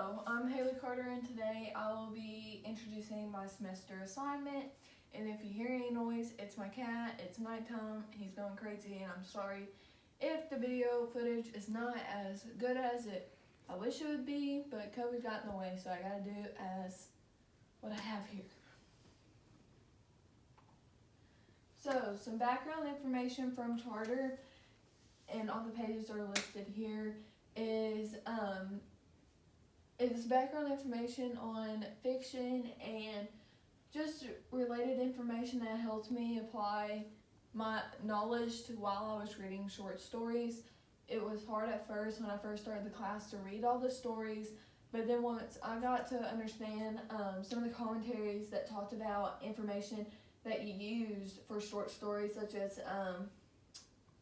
Hello, I'm Haley Carter, and today I will be introducing my semester assignment. And if you hear any noise, it's my cat. It's nighttime. He's going crazy, and I'm sorry if the video footage is not as good as I wish it would be, but COVID got in the way, so I gotta do as what I have here. So, some background information from Charter, and all the pages are listed here, is it's background information on fiction and just related information that helped me apply my knowledge to while I was reading short stories. It was hard at first when I first started the class to read all the stories, but then once I got to understand some of the commentaries that talked about information that you use for short stories, such as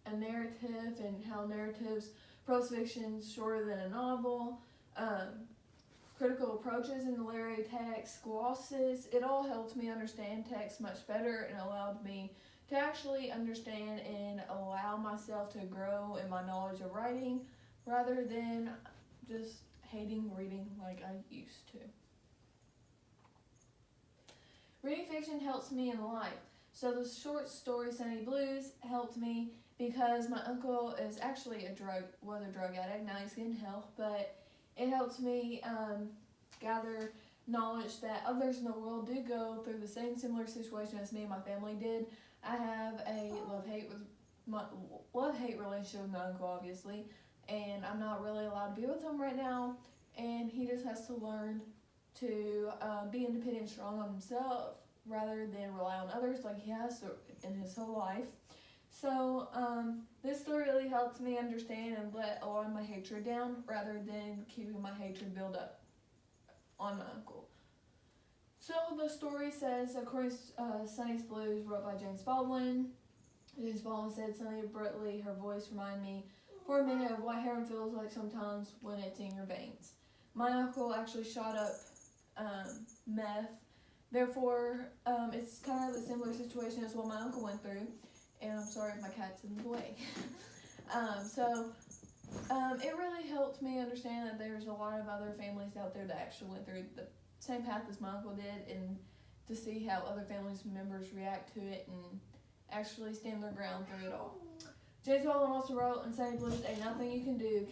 a narrative and how narratives, prose fiction is shorter than a novel, critical approaches in the literary text, glosses, it all helped me understand text much better and allowed me to actually understand and allow myself to grow in my knowledge of writing rather than just hating reading like I used to. Reading fiction helps me in life. So the short story Sunny Blues helped me because my uncle is actually was a drug addict. Now he's getting help, but it helps me gather knowledge that others in the world do go through the same similar situation as me and my family did. I have a love-hate relationship with my uncle, obviously, and I'm not really allowed to be with him right now, and he just has to learn to be independent and strong on himself rather than rely on others like he has in his whole life. So this story really helped me understand and let a lot of my hatred down rather than keeping my hatred build up on my uncle. So the story says, according to Sunny's Blues, wrote by James Baldwin. James Baldwin said, Sunny abruptly, her voice reminded me for a minute of what heroin feels like sometimes when it's in your veins. My uncle actually shot up meth. Therefore, it's kind of a similar situation as what my uncle went through. And I'm sorry if my cat's in the way. It really helped me understand that there's a lot of other families out there that actually went through the same path as my uncle did, and to see how other families members react to it and actually stand their ground through it all. James Baldwin also wrote in Sunny Blues, ain't nothing you can do,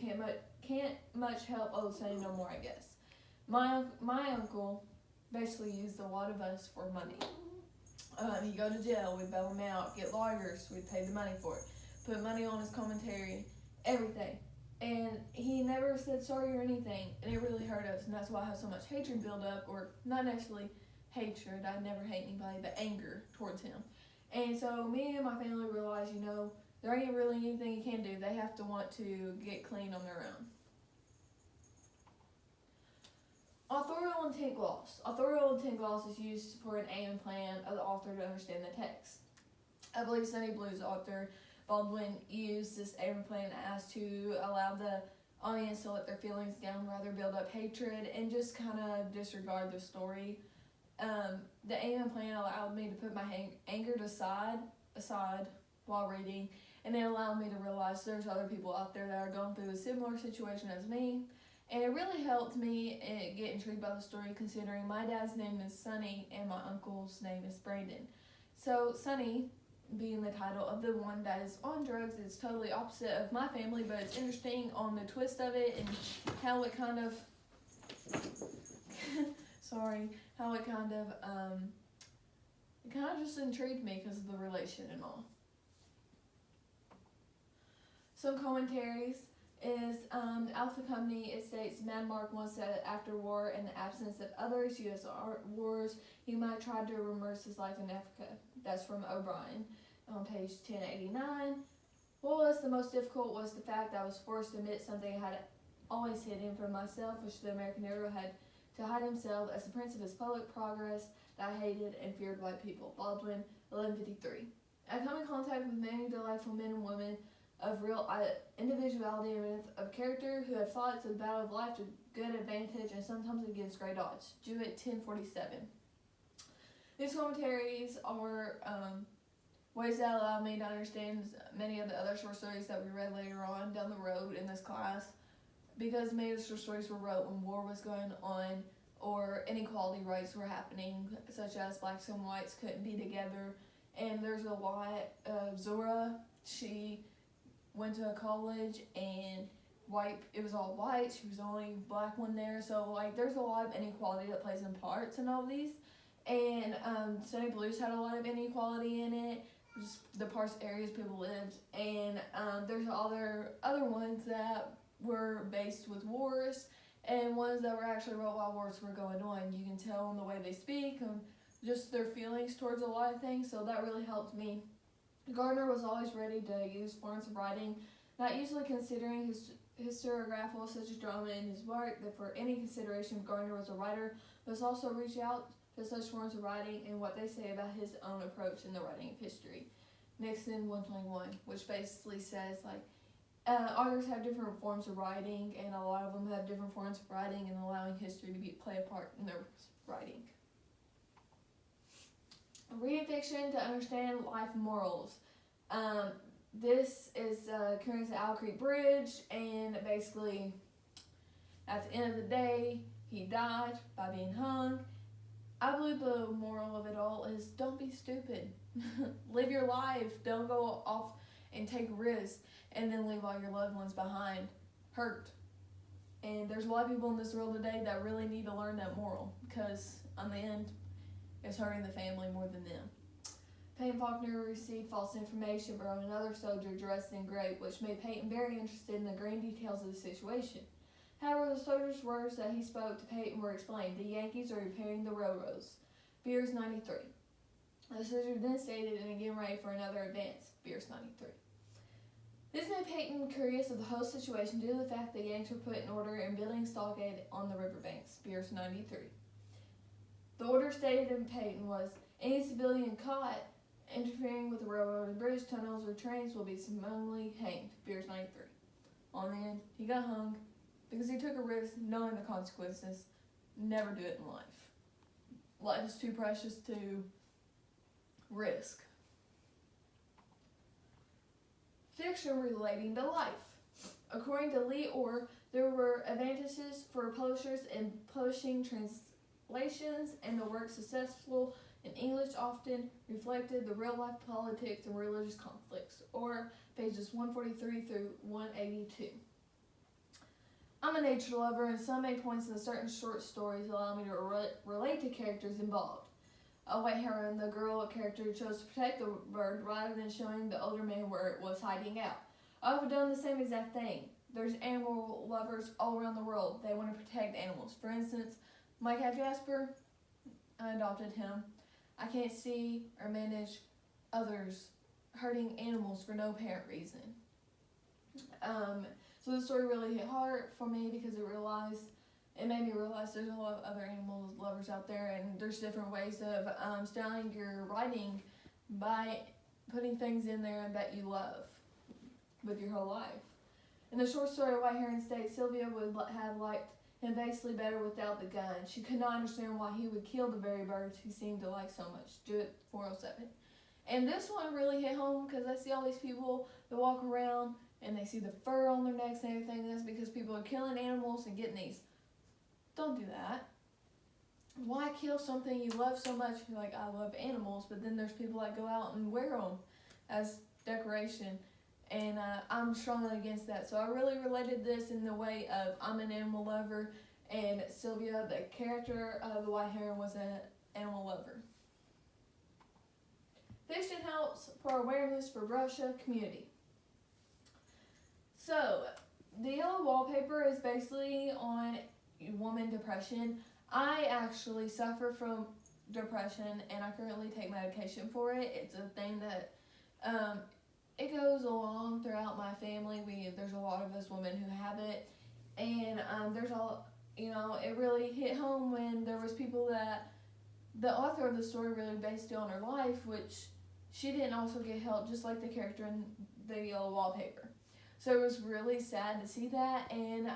can't much help old Sunny no more, I guess. My uncle basically used a lot of us for money. He'd go to jail, we'd bail him out, get lawyers, we'd pay the money for it, put money on his commentary, everything. And he never said sorry or anything, and it really hurt us, and that's why I have so much hatred build up, or not necessarily hatred, I never hate anybody, but anger towards him. And so me and my family realized, there ain't really anything you can do. They have to want to get clean on their own. Authorial intent gloss. Authorial intent gloss is used for an aim and plan of the author to understand the text. I believe Sunny Blues author Baldwin used this aim and plan as to allow the audience to let their feelings down, rather build up hatred, and just kind of disregard the story. The aim and plan allowed me to put my anger aside while reading, and it allowed me to realize there's other people out there that are going through a similar situation as me. And it really helped me get intrigued by the story, considering my dad's name is Sunny and my uncle's name is Brandon. So Sunny, being the title of the one that is on drugs, is totally opposite of my family, but it's interesting on the twist of it and how it kind of just intrigued me because of the relation and all. Some commentaries is the Alpha Company. It states, Mad Mark once said after war, in the absence of other U.S. wars, he might try to immerse his life in Africa. That's from O'Brien on page 1089. What was the most difficult was the fact that I was forced to admit something I had always hidden from myself, which the American hero had to hide himself as the prince of his public progress that I hated and feared white people. Baldwin, 1153. I come in contact with many delightful men and women of real individuality and of character who had fought to the battle of life to good advantage and sometimes against great odds. Jewett, 1047. These commentaries are ways that allow me to understand many of the other short stories that we read later on down the road in this class. because many of the stories were wrote when war was going on or inequality rights were happening, such as blacks and whites couldn't be together. And there's a lot of Zora. She went to a college and it was all white. She was the only black one there. So like there's a lot of inequality that plays in parts in all these. And Sunny Blues had a lot of inequality in it, just the parts areas people lived. And there's other ones that were based with wars, and ones that were actually wrote while wars were going on. You can tell in the way they speak and just their feelings towards a lot of things, so that really helped me. Gardner was always ready to use forms of writing, not usually considering historiographical such as drama in his work, that for any consideration Gardner was a writer, must also reach out to such forms of writing and what they say about his own approach in the writing of history. Nixon 121, which basically says like, authors have different forms of writing, and a lot of them have different forms of writing and allowing history to play a part in their writing. Reading fiction to understand life morals. This is occurrence at Owl Creek Bridge, and basically at the end of the day, he died by being hung. I believe the moral of it all is don't be stupid. Live your life. Don't go off and take risks and then leave all your loved ones behind hurt. And there's a lot of people in this world today that really need to learn that moral, because in the end, it's hurting the family more than them. Peyton Faulkner received false information from another soldier dressed in gray, which made Peyton very interested in the grand details of the situation. However, the soldier's words that he spoke to Peyton were explained. The Yankees are repairing the railroads. Beers 93. The soldier then stated and again ready for another advance. Beers 93. This made Peyton curious of the whole situation due to the fact that Yanks were put in order and building stockade on the riverbanks. Beers 93. The order stated in Peyton was, any civilian caught interfering with the railroad and bridge tunnels or trains will be summarily hanged. Beers 93. On the end, he got hung because he took a risk knowing the consequences. Never do it in life. Life is too precious to risk. Fiction relating to life. According to Lee Orr, there were advantages for publishers in publishing translations, and the work successful in English often reflected the real-life politics and religious conflicts. Or pages 143 through 182. I'm a nature lover, and some make points in certain short stories allow me to relate to characters involved. A white heron, the girl character chose to protect the bird rather than showing the older man where it was hiding out. I've done the same exact thing. There's animal lovers all around the world. They want to protect animals. For instance, my cat Jasper, I adopted him. I can't see or manage others hurting animals for no apparent reason. So the story really hit hard for me because it made me realize there's a lot of other animal lovers out there, and there's different ways of styling your writing by putting things in there that you love with your whole life. In the short story White Heron states, Sylvia would have liked him basically better without the gun. She could not understand why he would kill the very birds he seemed to like so much. Jewett 407. And this one really hit home because I see all these people that walk around and they see the fur on their necks and everything. That's because people are killing animals and getting these. Don't do that. Why kill something you love so much? You're like, I love animals, but then there's people that go out and wear them as decoration. And I'm strongly against that. So I really related this in the way of I'm an animal lover, and Sylvia, the character of the White Heron, was an animal lover. Fiction helps for awareness for Russia community. So the yellow wallpaper is basically on woman depression. I actually suffer from depression, and I currently take medication for it. It's a thing that it goes along throughout my family. There's a lot of us women who have it, and it really hit home when there was people that the author of the story really based it on her life, which she didn't also get help, just like the character in the yellow wallpaper. So it was really sad to see that, and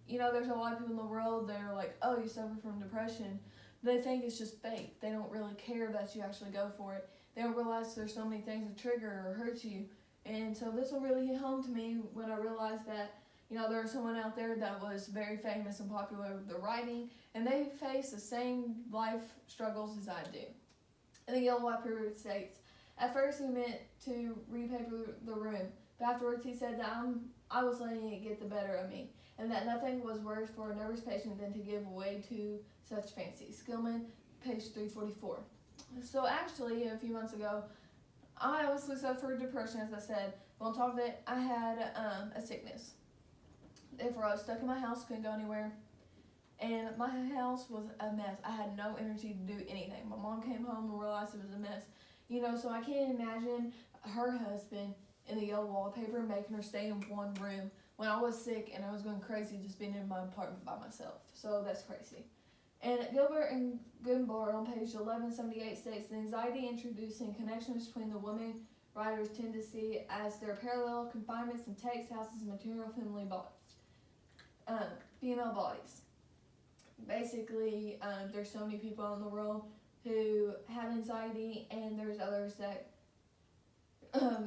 there's a lot of people in the world that are like, oh, you suffer from depression. They think it's just fake. They don't really care that you actually go for it. They don't realize there's so many things that trigger or hurt you. And so this will really hit home to me when I realized that You know, there was someone out there that was very famous and popular with their writing, and they face the same life struggles as I do. And the Yellow White Paper states, at first he meant to repaper the room, but afterwards he said that I was letting it get the better of me, and that nothing was worse for a nervous patient than to give way to such fancy. Skillman, page 344. So actually, a few months ago, I obviously suffered depression, as I said, but on top of it, I had a sickness. Therefore, I was stuck in my house, couldn't go anywhere, and my house was a mess. I had no energy to do anything. My mom came home and realized it was a mess. You know, so I can't imagine her husband in the yellow wallpaper making her stay in one room when I was sick and I was going crazy just being in my apartment by myself. So that's crazy. And Gilbert and Gunbar on page 1178 states, the anxiety introducing connections between the women writers tend to see as their parallel confinements in text, houses, and material female bodies. Basically, there's so many people in the world who have anxiety, and there's others that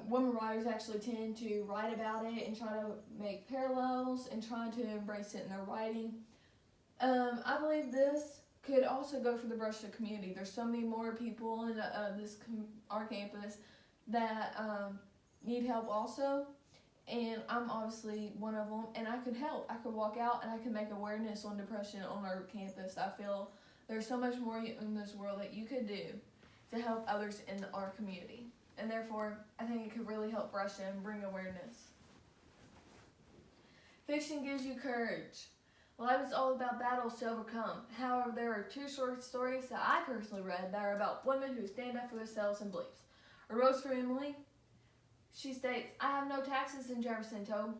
women writers actually tend to write about it and try to make parallels and try to embrace it in their writing. I believe this could also go for the Brushlight community. There's so many more people in our campus that need help also, and I'm obviously one of them, and I could help. I could walk out and I could make awareness on depression on our campus. I feel there's so much more in this world that you could do to help others in our community, and therefore I think it could really help Brushlight and bring awareness. Fiction gives you courage. Life is all about battles to overcome. However, there are two short stories that I personally read that are about women who stand up for themselves and beliefs. A Rose for Emily. She states, I have no taxes in Jefferson Toe.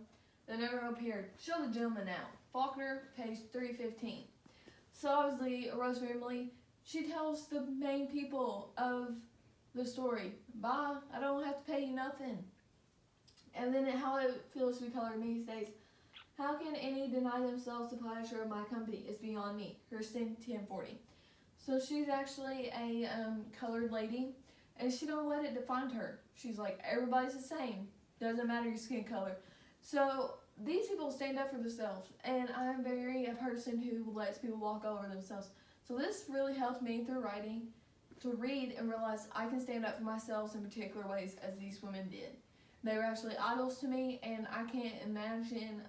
They never appeared. Show the gentleman now. Faulkner, page 315. So obviously, A Rose for Emily, she tells the main people of the story, bye, I don't have to pay you nothing. And then How It Feels to Be Colored Me states, how can any deny themselves the pleasure of my company? It's beyond me. Kirsten, 1040. So she's actually a colored lady, and she don't let it define her. She's like, everybody's the same. Doesn't matter your skin color. So these people stand up for themselves, and I'm a person who lets people walk all over themselves. So this really helped me through writing to read and realize I can stand up for myself in particular ways as these women did. They were actually idols to me, and I can't imagine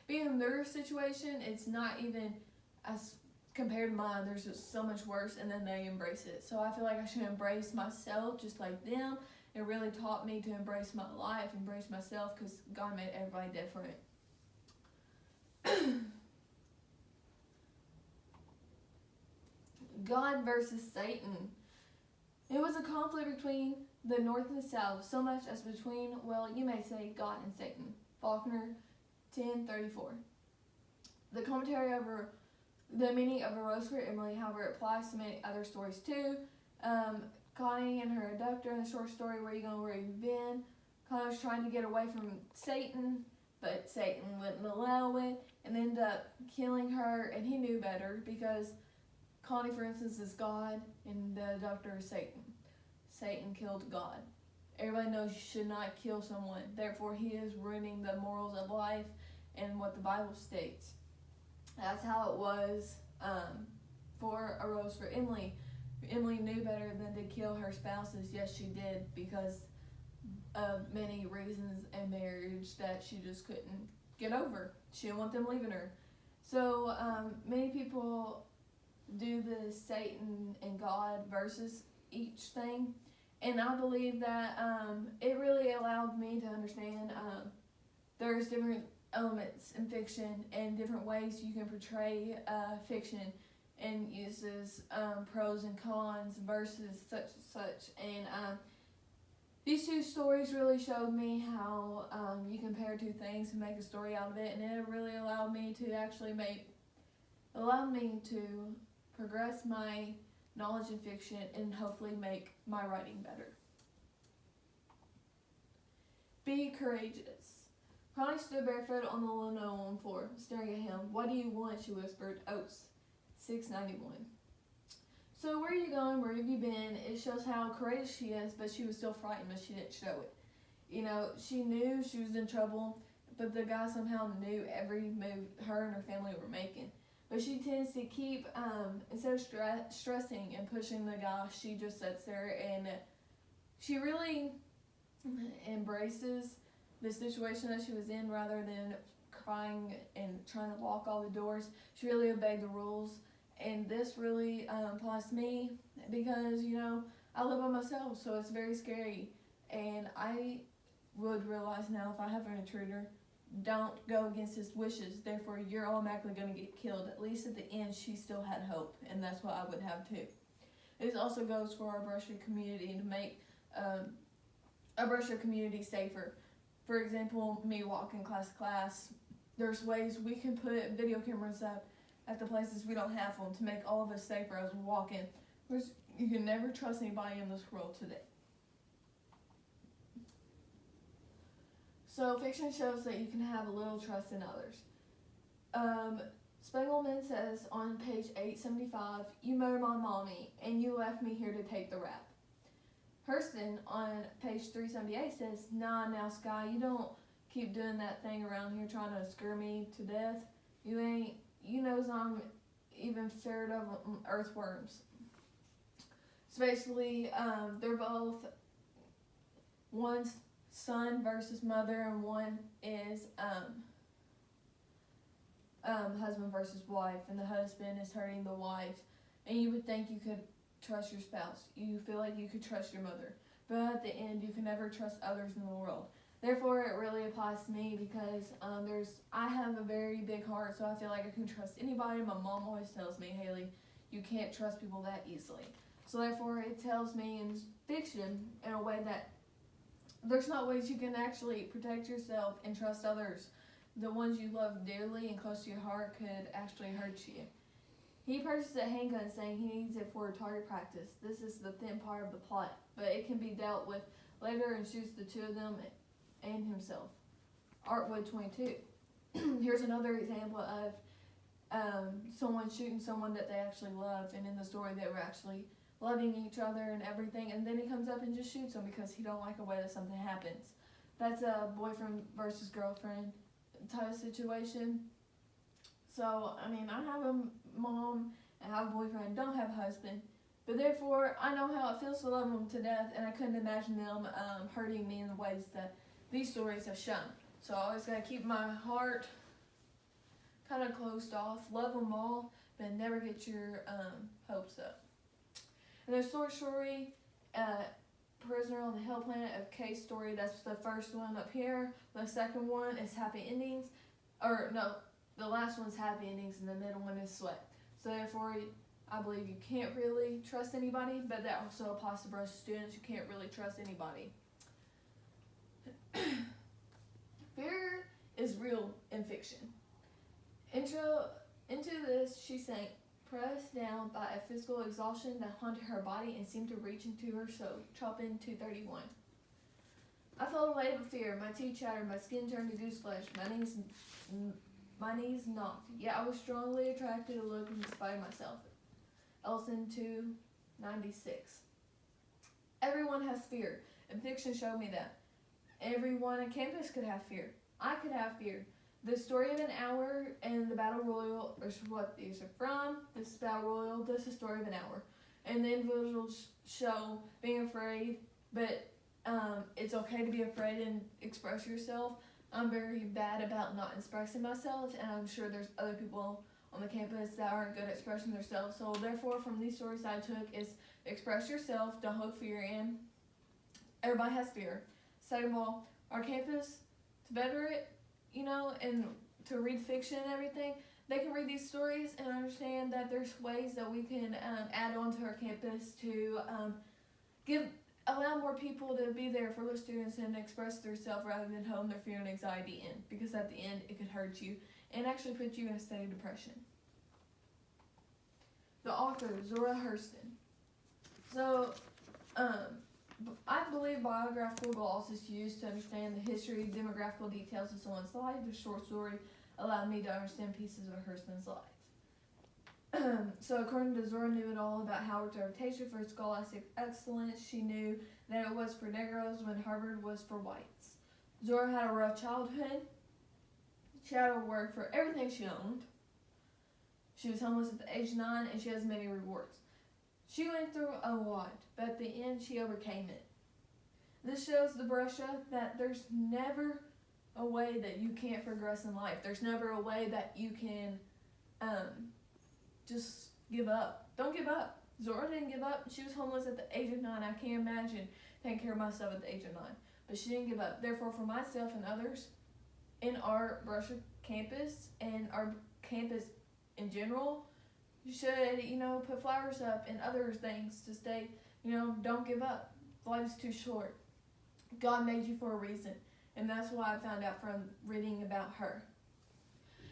being in their situation. It's not even as compared to mine. There's just so much worse, and then they embrace it. So I feel like I should embrace myself just like them. It really taught me to embrace my life, embrace myself, because God made everybody different. God versus Satan. It was a conflict between the North and the South, so much as between, well, you may say, God and Satan. Faulkner, 1034. The commentary over the meaning of A Rose for Emily, however, applies to many other stories too. Connie and her abductor in the short story, Where You Going, Where You Been? Connie was trying to get away from Satan, but Satan wouldn't allow it and ended up killing her, and he knew better because Connie, for instance, is God and the abductor is Satan. Satan killed God. Everybody knows you should not kill someone. Therefore, he is ruining the morals of life and what the Bible states. That's how it was for A Rose for Emily. Emily knew better than to kill her spouses. Yes, she did, because of many reasons in marriage that she just couldn't get over. She didn't want them leaving her. So many people do the Satan and God versus each thing. And I believe that it really allowed me to understand there's different elements in fiction and different ways you can portray fiction, and uses pros and cons versus such and such. And these two stories really showed me how you compare two things and make a story out of it, and it really allowed me to progress my knowledge in fiction and hopefully make my writing better. Be courageous. Connie stood barefoot on the linoleum floor, staring at him. What do you want? She whispered. Oats. 691. So where are you going? Where have you been? It shows how courageous she is, but she was still frightened, but she didn't show it. You know, she knew she was in trouble, but the guy somehow knew every move her and her family were making. But she tends to keep, instead of stressing and pushing the guy, she just sits there and she really embraces the situation that she was in rather than crying and trying to lock all the doors. She really obeyed the rules. And this really applies to me because, you know, I live by myself, so it's very scary. And I would realize now if I have an intruder, don't go against his wishes. Therefore, you're automatically going to get killed. At least at the end, she still had hope, and that's what I would have too. This also goes for our brusher community to make a brusher community safer. For example, me walking class to class, there's ways we can put video cameras up at the places we don't have them to make all of us safer as we walk in. Which you can never trust anybody in this world today. So fiction shows that you can have a little trust in others. Spiegelman says on page 875, "You murdered my mommy and you left me here to take the rap." Hurston on page 378 says, "Nah, now Sky, you don't keep doing that thing around here trying to scare me to death. You knows I'm even scared of earthworms." So basically, they're both, one's son versus mother, and one is husband versus wife, and the husband is hurting the wife. And you would think you could trust your spouse. You feel like you could trust your mother. But at the end, you can never trust others in the world. Therefore, it really applies to me because I have a very big heart, so I feel like I can trust anybody. My mom always tells me, "Haley, you can't trust people that easily." So therefore, it tells me in fiction in a way that there's not ways you can actually protect yourself and trust others. The ones you love dearly and close to your heart could actually hurt you. He purchased a handgun saying he needs it for target practice. This is the thin part of the plot, but it can be dealt with later and shoots the two of them and himself. Artwood 22. Here's another example of someone shooting someone that they actually love, and in the story they were actually loving each other and everything, and then he comes up and just shoots them because he don't like the way that something happens. That's a boyfriend versus girlfriend type of situation. So, I mean, I have a mom, and I have a boyfriend, don't have a husband, but therefore I know how it feels to love them to death, and I couldn't imagine them hurting me in the ways that these stories have shown. So I always gotta keep my heart kind of closed off, love them all, but never get your hopes up. And there's short story, Prisoner on the Hell Planet of K Story. That's the first one up here. The second one is Happy Endings. Or no, the last one's Happy Endings and the middle one is Sweat. So therefore, I believe you can't really trust anybody, but that also applies to brush students. You can't really trust anybody. Fear is real in fiction. Into this, she sank, pressed down by a physical exhaustion that haunted her body and seemed to reach into her soul. Chopin 231. I felt a wave of fear. My teeth chattered. My skin turned to goose flesh. My knees knocked. Yet I was strongly attracted to look in spite of myself. Elson 296. Everyone has fear, and fiction showed me that. Everyone on campus could have fear. I could have fear. The Story of an Hour and the Battle Royal is what these are from. This is Battle Royal. This is Story of an Hour. And the individuals show being afraid, but it's okay to be afraid and express yourself. I'm very bad about not expressing myself, and I'm sure there's other people on the campus that aren't good at expressing themselves. So therefore, from these stories I took is express yourself, don't hold fear in. Everybody has fear. Second of all, our campus, to better it, and to read fiction and everything, they can read these stories and understand that there's ways that we can add on to our campus to allow more people to be there for the students and express themselves rather than hold their fear and anxiety in, because at the end it could hurt you and actually put you in a state of depression. The author, Zora Hurston. So, I believe biographical gloss is used to understand the history, demographical details of someone's life. The short story allowed me to understand pieces of Hurston's life. So according to Zora knew it all about Howard's reputation for scholastic excellence. She knew that it was for Negroes when Harvard was for whites. Zora had a rough childhood. She had to work for everything she owned. She was homeless at the age of 9, and she has many rewards. She went through a lot, but at the end, she overcame it. This shows the Brusha that there's never a way that you can't progress in life. There's never a way that you can just give up. Don't give up. Zora didn't give up. She was homeless at the age of 9. I can't imagine taking care of myself at the age of 9. But she didn't give up. Therefore, for myself and others in our Brusha campus and our campus in general, you should, put flowers up and other things to stay, don't give up. Life's too short. God made you for a reason. And that's what I found out from reading about her.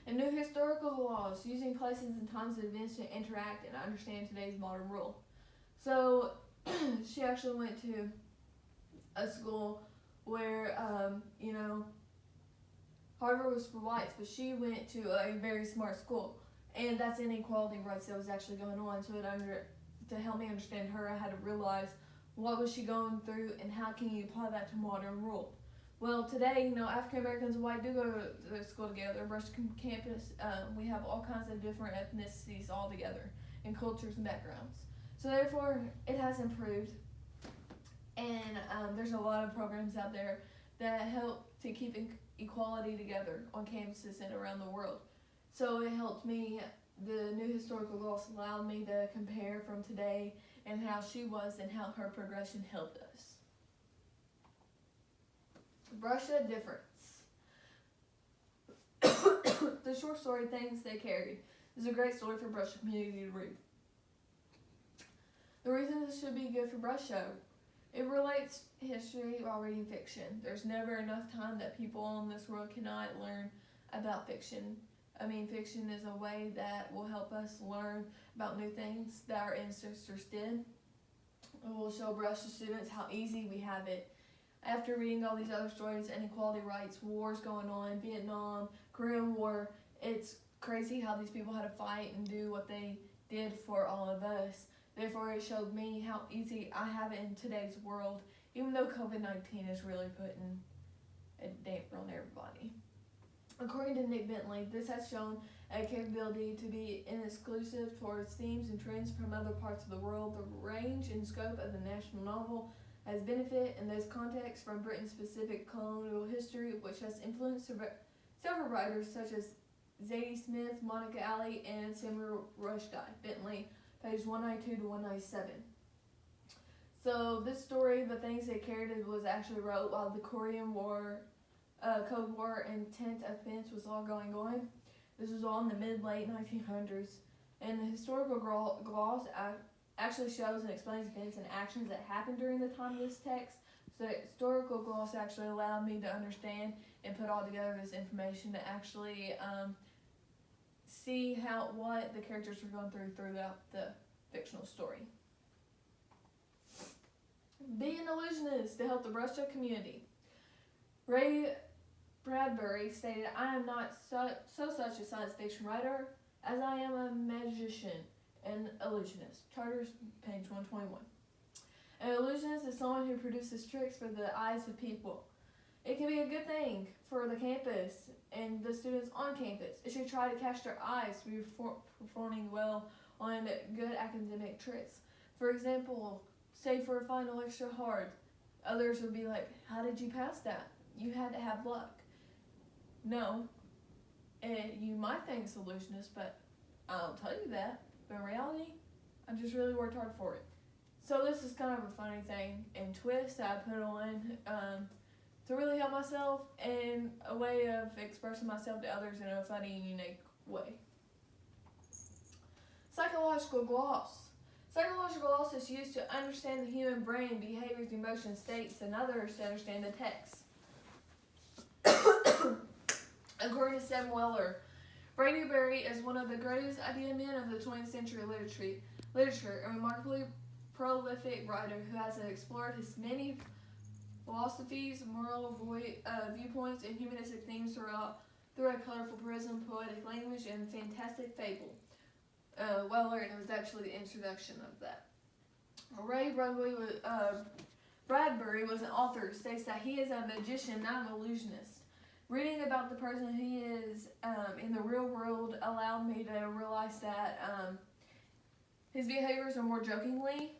And new historical laws, using places and times of events to interact and understand today's modern world. So, she actually went to a school where, Harvard was for whites, but she went to a very smart school. And that's inequality rights that was actually going on. So to help me understand her, I had to realize what was she going through and how can you apply that to modern world. Well, today, African Americans and white do go to school together. Brusha campus, we have all kinds of different ethnicities all together and cultures and backgrounds. So therefore, it has improved. And there's a lot of programs out there that help to keep equality together on campuses and around the world. So it helped me, the new historical laws allowed me to compare from today and how she was and how her progression helped us. Brusha difference. The short story, Things They Carried, is a great story for Brusha community to read. The reason this should be good for Brusha, it relates history while reading fiction. There's never enough time that people in this world cannot learn about fiction. Fiction is a way that will help us learn about new things that our ancestors did. It will show Brusha students how easy we have it. After reading all these other stories, inequality rights, wars going on, Vietnam, Korean War, it's crazy how these people had to fight and do what they did for all of us. Therefore, it showed me how easy I have it in today's world, even though COVID-19 is really putting a damper on everybody. According to Nick Bentley, this has shown a capability to be exclusive towards themes and trends from other parts of the world. The range and scope of the national novel has benefit in this context from Britain's specific colonial history, which has influenced several writers such as Zadie Smith, Monica Alley, and Samuel Rushdie. Bentley, pages 192 to 197. So this story, The Things They Carried, was actually wrote while the Korean War, Cold War, and tent offense was all going on. This was all in the mid-late 1900s. And the historical gloss actually shows and explains events and actions that happened during the time of this text. So the historical gloss actually allowed me to understand and put all together this information to actually see what the characters were going through throughout the fictional story. Be an illusionist to help the Brusha community. Ray Bradbury stated, "I am not such a science fiction writer as I am a magician and illusionist." Charters, page 121. An illusionist is someone who produces tricks for the eyes of people. It can be a good thing for the campus and the students on campus. It should try to catch their eyes to be performing well on good academic tricks. For example, say for a final extra hard, others would be like, "How did you pass that? You had to have luck." No, you might think it's illusionist, but I'll tell you that. But in reality, I just really worked hard for it. So this is kind of a funny thing and twist that I put on to really help myself and a way of expressing myself to others in a funny and unique way. Psychological gloss. Psychological gloss is used to understand the human brain, behaviors, emotions, states, and others to understand the text. According to Sam Weller, Bradbury is one of the greatest idea men of the 20th century literature, a remarkably prolific writer who has explored his many philosophies, moral viewpoints, and humanistic themes through a colorful prism, poetic language, and fantastic fable. Weller, it was actually the introduction of that. Ray Bradbury was an author who states that he is a magician, not an illusionist. Reading about the person he is in the real world allowed me to realize that his behaviors are more jokingly,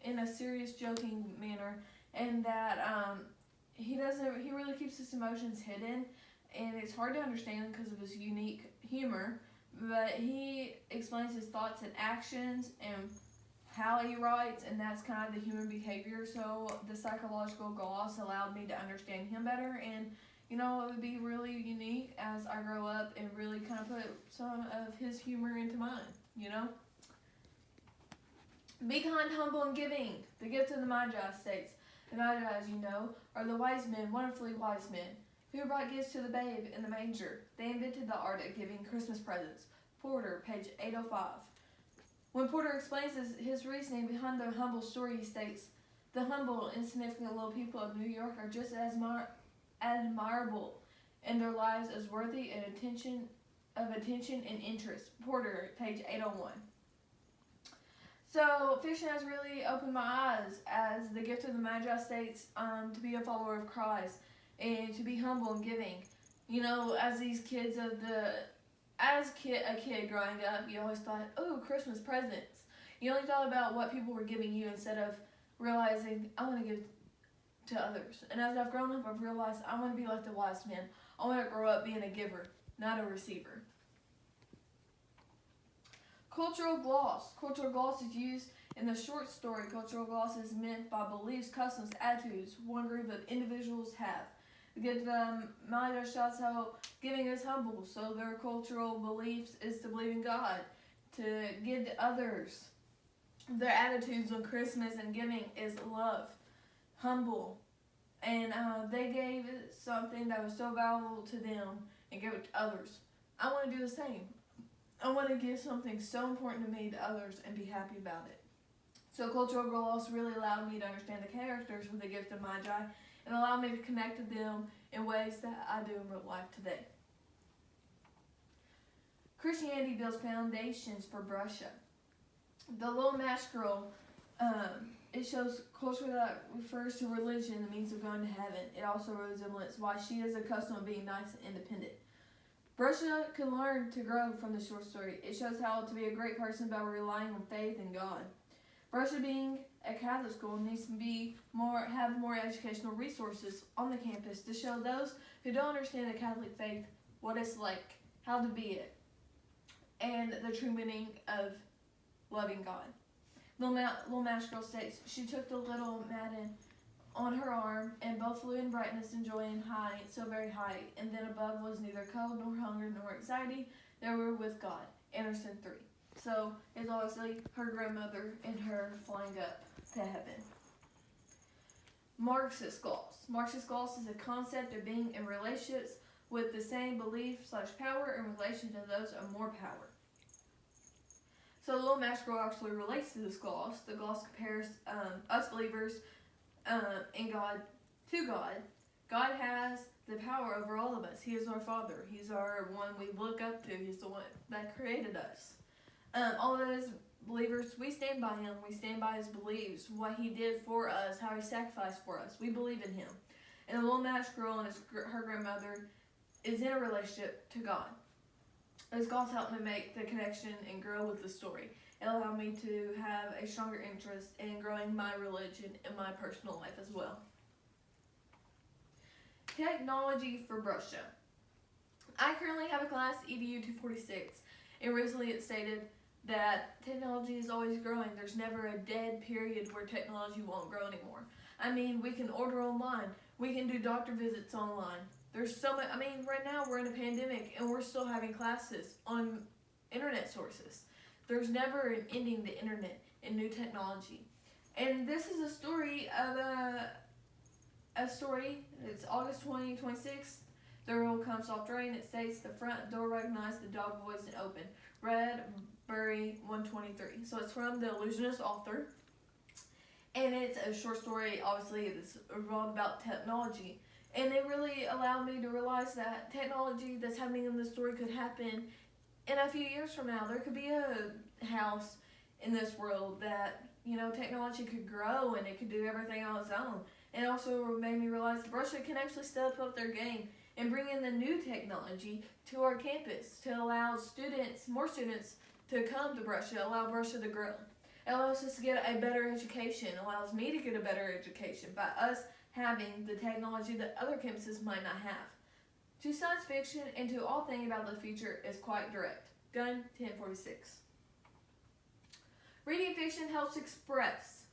in a serious joking manner, and that he really keeps his emotions hidden, and it's hard to understand because of his unique humor, but he explains his thoughts and actions and how he writes, and that's kind of the human behavior. So the psychological gloss allowed me to understand him better, and it would be really unique as I grow up and really kind of put some of his humor into mine. Be kind, humble, and giving. The gift of the Magi states, the Magi, as you know, are the wise men, wonderfully wise men, who brought gifts to the babe in the manger. They invented the art of giving Christmas presents. Porter, page 805. When Porter explains his reasoning behind the humble story, he states, the humble, insignificant little people of New York are just as admirable in their lives as worthy of attention and interest. Porter, page 801. So, fiction has really opened my eyes, as the gift of the Magi states, to be a follower of Christ and to be humble and giving. As these kids a kid growing up, you always thought, oh, Christmas presents. You only thought about what people were giving you instead of realizing, I want to give to others. And as I've grown up, I've realized I want to be like the wise men. I want to grow up being a giver, not a receiver. Cultural gloss. Cultural gloss is used in the short story. Cultural gloss is meant by beliefs, customs, attitudes one group of individuals have. The gift of Magi shows how giving is humble, so their cultural beliefs is to believe in God, to give to others. Their attitudes on Christmas and giving is love, humble, and they gave something that was so valuable to them and gave it to others. I want to do the same. I want to give something so important to me to others and be happy about it. So cultural gloss really allowed me to understand the characters of the gift of Magi and allowed me to connect to them in ways that I do in real life today. Christianity builds foundations for Brusha. The Little Match Girl, it shows culture that refers to religion, the means of going to heaven. It also resembles why she is accustomed to being nice and independent. Brusha can learn to grow from the short story. It shows how to be a great person by relying on faith in God. Brusha, being a Catholic school, needs to have more educational resources on the campus to show those who don't understand the Catholic faith what it's like, how to be it, and the true meaning of loving God. Little Match Girl states, she took the little Madden on her arm, and both flew in brightness and joy and high, so very high, and then above was neither cold nor hunger nor anxiety. They were with God. Anderson 3. So it's obviously her grandmother and her flying up to heaven. Marxist gloss. Marxist gloss is a concept of being in relationships with the same belief/power in relation to those of more power. So the Little Match Girl actually relates to this gloss. The gloss compares us believers in God to God. God has the power over all of us. He is our Father. He's our one we look up to. He's the one that created us. All of us believers, we stand by Him. We stand by His beliefs, what He did for us, how He sacrificed for us. We believe in Him. And the Little Match Girl and her grandmother is in a relationship to God. This gloss helped me make the connection and grow with the story. It allowed me to have a stronger interest in growing my religion in my personal life as well. Technology for Brusha. I currently have a class, EDU 246, and recently it stated that technology is always growing. There's never a dead period where technology won't grow anymore. I mean, we can order online. We can do doctor visits online. There's so much. I mean, right now we're in a pandemic and we're still having classes on internet sources. There's never an ending to internet and new technology. And this is a story of It's August 26th. There will come soft rain. It states the front door recognized the dog voice and opened. Bradbury 123. So it's from the illusionist author. And it's a short story, obviously, it's all about technology. And it really allowed me to realize that technology that's happening in the story could happen in a few years from now. There could be a house in this world that, technology could grow and it could do everything on its own. And it also made me realize Brusha can actually step up their game and bring in the new technology to our campus to allow more students to come to Brescia, allow Brescia to grow. It allows us to get a better education, allows me to get a better education by us having the technology that other campuses might not have. To science fiction and to all thinking about the future is quite direct. Gun 1046. Reading fiction helps express.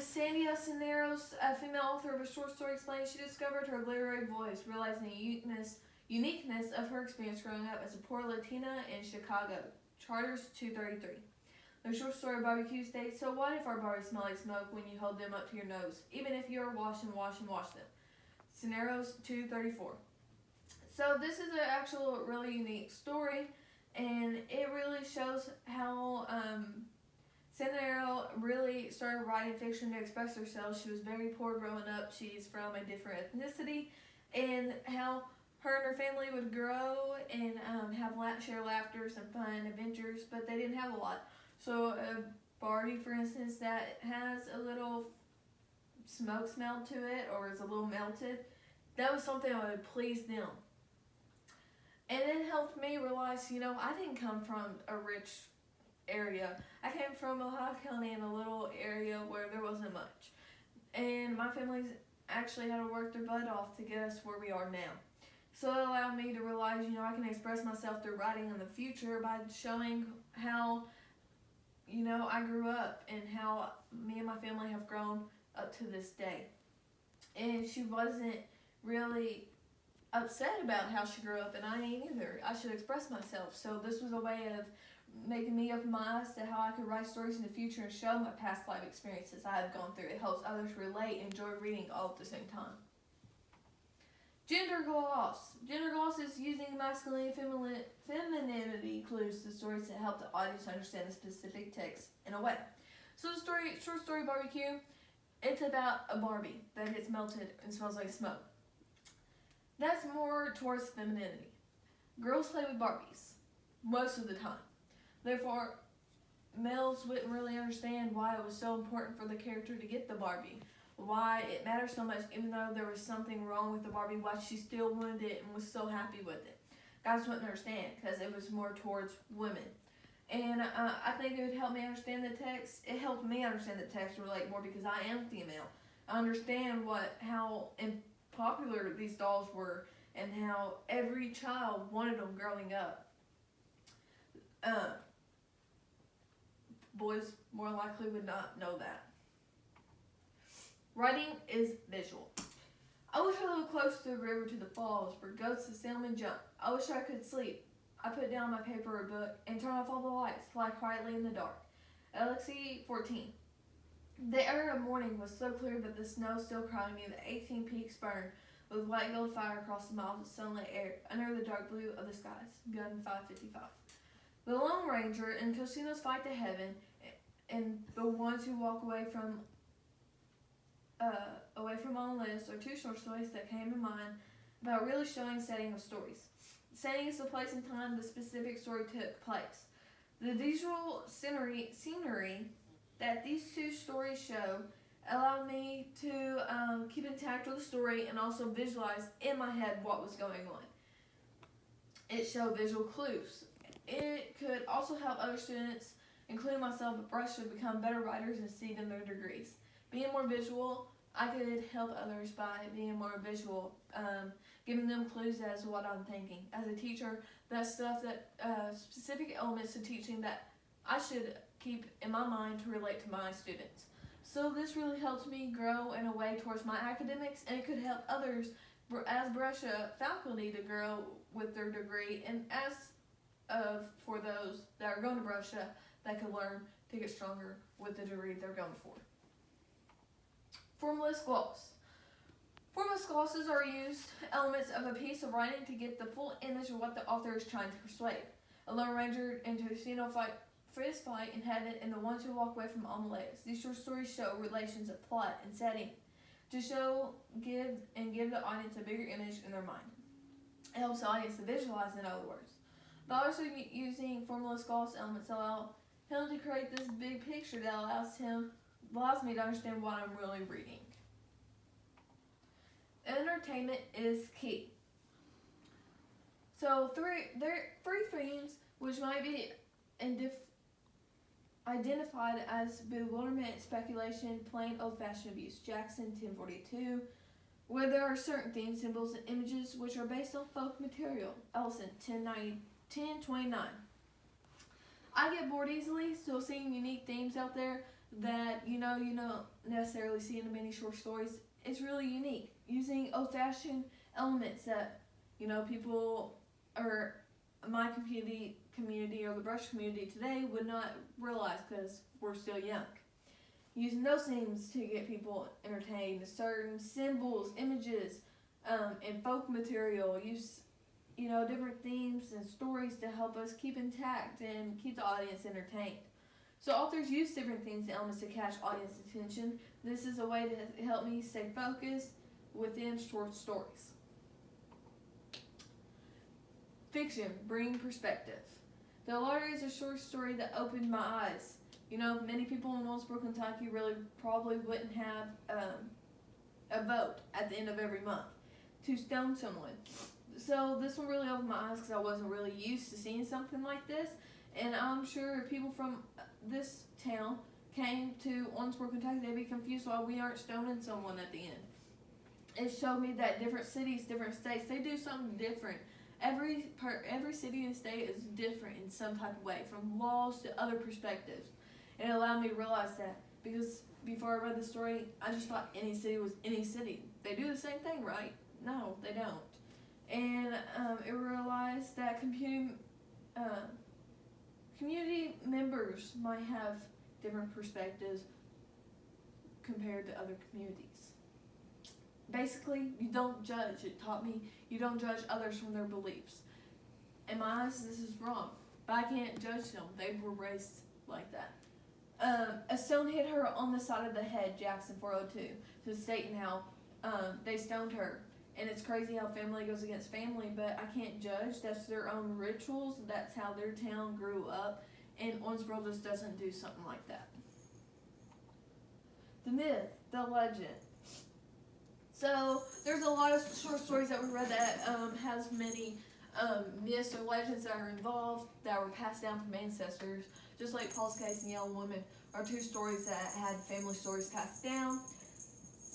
Sandia Cisneros, a female author of a short story, explains she discovered her literary voice, realizing the uniqueness of her experience growing up as a poor Latina in Chicago. Charters 233. The short story Barbecue states, so what if our bodies smell like smoke when you hold them up to your nose, even if you are wash them? Cisneros 234. So this is an actual really unique story, and it really shows how Cisneros really started writing fiction to express herself. She was very poor growing up. She's from a different ethnicity, and how her and her family would grow and share laughter, some fun adventures, but they didn't have a lot. So a Barbie, for instance, that has a little smoke smell to it or is a little melted, that was something that would please them. And it helped me realize, I didn't come from a rich area. I came from Ohio County in a little area where there wasn't much. And my family's actually had to work their butt off to get us where we are now. So it allowed me to realize, I can express myself through writing in the future by showing how, I grew up and how me and my family have grown up to this day. And she wasn't really upset about how she grew up, and I ain't either. I should express myself. So this was a way of making me open my eyes to how I could write stories in the future and show my past life experiences I have gone through. It helps others relate and enjoy reading all at the same time. Gender gloss. Gender gloss is using masculine and femininity clues to stories to help the audience understand a specific text in a way. So the short story Barbecue, it's about a Barbie that gets melted and smells like smoke. That's more towards femininity. Girls play with Barbies most of the time. Therefore, males wouldn't really understand why it was so important for the character to get the Barbie. Why it matters so much, even though there was something wrong with the Barbie, why she still wanted it and was so happy with it. Guys wouldn't understand because it was more towards women. And I think it would help me understand the text. It helped me understand the text and relate more because I am female. I understand how popular these dolls were and how every child wanted them growing up. Boys more likely would not know that. Writing is visual. I wish I lived close to the river, to the falls, where goats and salmon jump. I wish I could sleep. I put down my paper or book and turn off all the lights, fly quietly in the dark. Alexi 14. The air of morning was so clear that the snow still crowded me. The 18 peaks burned with white gold fire across the miles of sunlit air under the dark blue of the skies. Gun 555. The Lone Ranger and Cosino's Fight to Heaven, and The Ones Who Walk Away from On List are two short stories that came to mind about really showing setting of stories. Setting is the place and time the specific story took place. The visual scenery that these two stories show allowed me to keep intact with the story and also visualize in my head what was going on. It showed visual clues. It could also help other students, including myself at Brescia, become better writers and exceed in their degrees. Being more visual, I could help others by being more visual, giving them clues as to what I'm thinking. As a teacher, that's stuff that specific elements to teaching that I should keep in my mind to relate to my students. So this really helped me grow in a way towards my academics, and it could help others as Brescia faculty to grow with their degree, and for those that are going to Brescia that can learn to get stronger with the degree they're going for. Formalist gloss. Formalist glosses are used elements of a piece of writing to get the full image of what the author is trying to persuade. A Lone Ranger and Tocino fight fist fight in heaven, and The Ones Who Walk Away from Amadeus. These short stories show relations of plot and setting to give the audience a bigger image in their mind. It helps the audience to visualize, in other words. The authors using formalist gloss elements allow him to create this big picture that allows me to understand what I'm really reading. Entertainment is key. So there are three themes which might be identified as bewilderment, speculation, plain old-fashioned abuse. Jackson 1042. Where there are certain themes, symbols, and images which are based on folk material. Ellison 1029. I get bored easily, so seeing unique themes out there that you don't necessarily see in many short stories, it's really unique. Using old-fashioned elements that people or my community or the brush community today would not realize because we're still young. Using those themes to get people entertained, certain symbols, images, and folk material. Use different themes and stories to help us keep intact and keep the audience entertained. So authors use different themes and elements to catch audience attention. This is a way to help me stay focused within short stories. Fiction, bring perspective. The Lottery is a short story that opened my eyes. Many people in Owensboro, Kentucky really probably wouldn't have a vote at the end of every month to stone someone. So this one really opened my eyes because I wasn't really used to seeing something like this. And I'm sure if people from this town came to Owensboro, Kentucky, they'd be confused why we aren't stoning someone at the end. It showed me that different cities, different states, they do something different. Every city and state is different in some type of way, from laws to other perspectives. And it allowed me to realize that, because before I read the story, I just thought any city was any city. They do the same thing, right? No, they don't. And it realized that community members might have different perspectives compared to other communities. Basically, you don't judge. It taught me you don't judge others from their beliefs. In my eyes, this is wrong, but I can't judge them. They were raised like that. A stone hit her on the side of the head, Jackson 402, to stating how they stoned her. And it's crazy how family goes against family, but I can't judge. That's their own rituals. That's how their town grew up. And Owensboro just doesn't do something like that. The myth, the legend. So there's a lot of short stories that we read that has many myths or legends that are involved that were passed down from ancestors. Just like Paul's Case and Yellow Woman are two stories that had family stories passed down.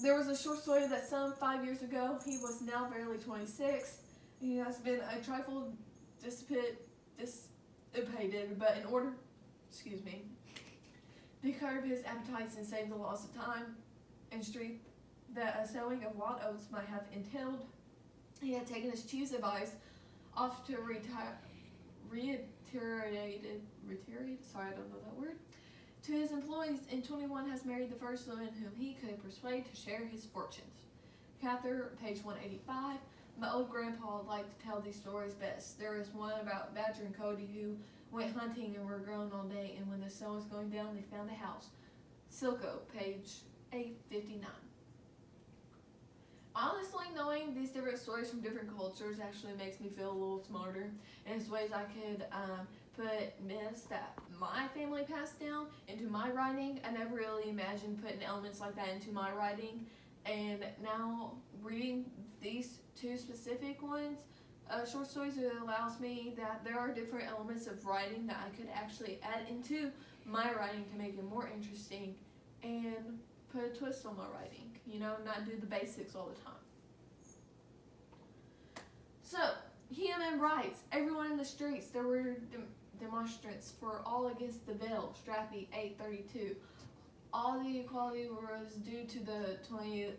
There was a short story that some 5 years ago, he was now barely 26. He has been a trifle dissipated, but in order, to curb his appetites and save the loss of time and strength that a sowing of wild oats might have entailed, he had taken his cheese advice off to to his employees, and 21 has married the first woman whom he could persuade to share his fortunes. Cather, page 185. My old grandpa liked to tell these stories best. There is one about Badger and Cody who went hunting and were grown all day, and when the sun was going down, they found a house. Silko, page 859. Honestly, knowing these different stories from different cultures actually makes me feel a little smarter. And it's ways I could put myths that my family passed down into my writing. I never really imagined putting elements like that into my writing. And now reading these two specific ones, short stories, it allows me that there are different elements of writing that I could actually add into my writing to make it more interesting and put a twist on my writing. Not do the basics all the time. So, human rights. Everyone in the streets, there were demonstrants for all against the veil, Strathby 832. All the equality was due to the 211th,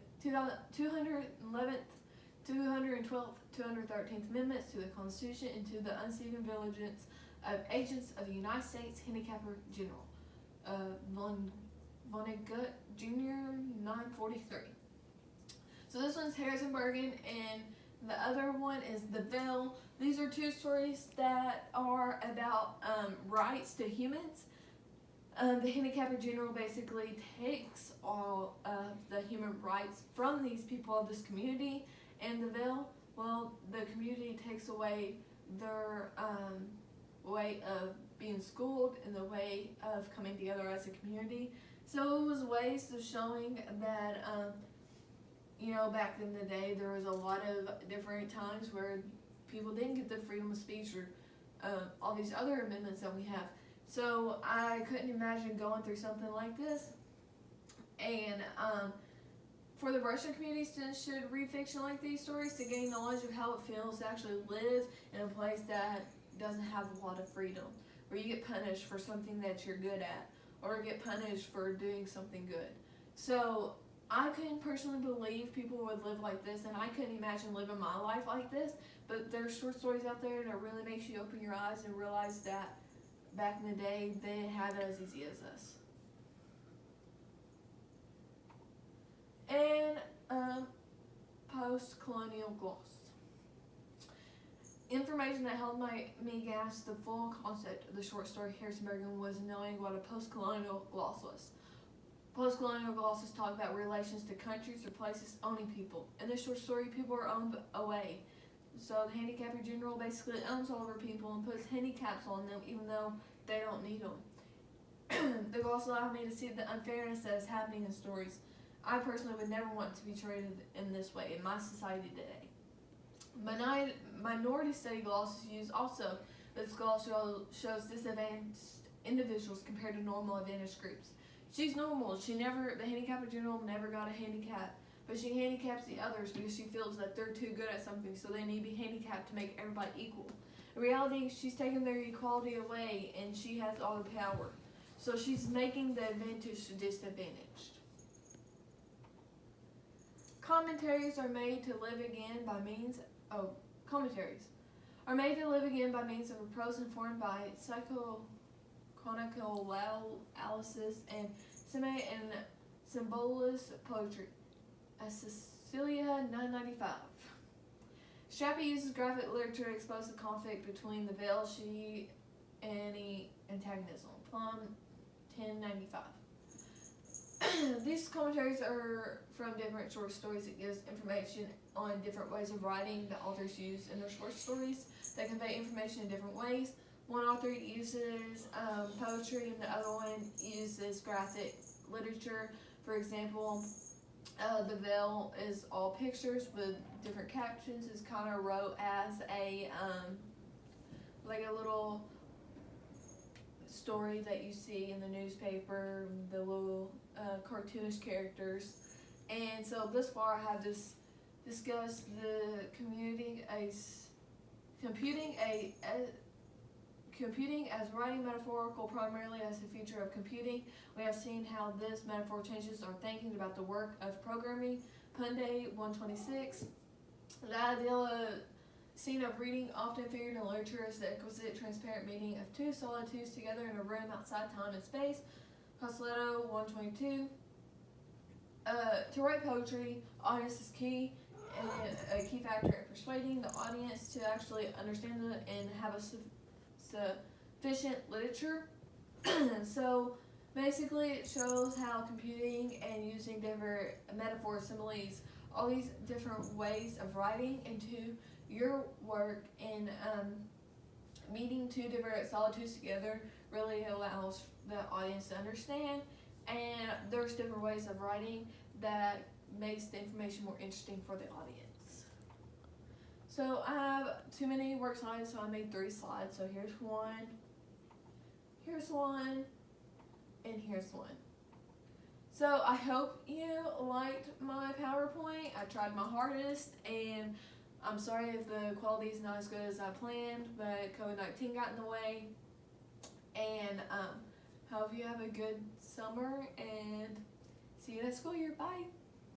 212th, 213th Amendments to the Constitution and to the unseen vigilance of agents of the United States Handicapper General. Vonnegut Jr. 943. So this one's Harrisonburg, and the other one is The Veil. These are two stories that are about rights to humans. The Handicapper General basically takes all of the human rights from these people of this community, and The Veil, well, the community takes away their way of being schooled and the way of coming together as a community. So it was ways of showing that, back in the day, there was a lot of different times where people didn't get the freedom of speech or all these other amendments that we have. So I couldn't imagine going through something like this. And for the Russian community, students should read fiction like these stories to gain knowledge of how it feels to actually live in a place that doesn't have a lot of freedom, where you get punished for something that you're good at, or get punished for doing something good. So I couldn't personally believe people would live like this, and I couldn't imagine living my life like this, but there's short stories out there that really makes you open your eyes and realize that back in the day, they didn't have it as easy as us. And post-colonial gloss. Information that held me gasp the full concept of the short story Harrisonburg was knowing what a post-colonial gloss was. Post-colonial glosses talk about relations to countries or places owning people. In this short story, people are owned away. So the handicapper general basically owns all of our people and puts handicaps on them even though they don't need them. The gloss allowed me to see the unfairness that is happening in stories. I personally would never want to be treated in this way in my society today. Minority study gloss is used also. This gloss shows disadvantaged individuals compared to normal advantaged groups. She's normal. The handicapper general never got a handicap, but she handicaps the others because she feels that they're too good at something, so they need to be handicapped to make everybody equal. In reality, she's taking their equality away, and she has all the power. So she's making the advantaged disadvantaged. Commentaries are made to live again by means of a prose informed by psychochronicle analysis and semi and symbolist poetry. Cecilia 995. Strappy uses graphic literature to expose the conflict between the Veil, she, and the antagonism. Plum 1095. These commentaries are from different short stories. It gives information on different ways of writing that authors use in their short stories that convey information in different ways. One author uses poetry and the other one uses graphic literature. For example, The Veil is all pictures with different captions. It's kind of wrote as a like a little story that you see in the newspaper, the little cartoonish characters. And so this far I have discussed the computing as writing metaphorical primarily as the future of computing. We have seen how this metaphor changes our thinking about the work of programming. Punday 126. The ideal scene of reading often figured in literature is the exquisite transparent meeting of two solitudes together in a room outside time and space. Costello 122. To write poetry, audience is key, and a key factor in persuading the audience to actually understand it and have a sufficient literature. So basically it shows how computing and using different metaphors, similes, all these different ways of writing into your work and meeting two different solitudes together really allows the audience to understand. And there's different ways of writing that makes the information more interesting for the audience. So I have too many work slides, so I made 3 slides. So here's one, and here's one. So I hope you liked my PowerPoint. I tried my hardest, and I'm sorry if the quality is not as good as I planned, but COVID-19 got in the way. And hope you have a good summer, and see you next school year. Bye.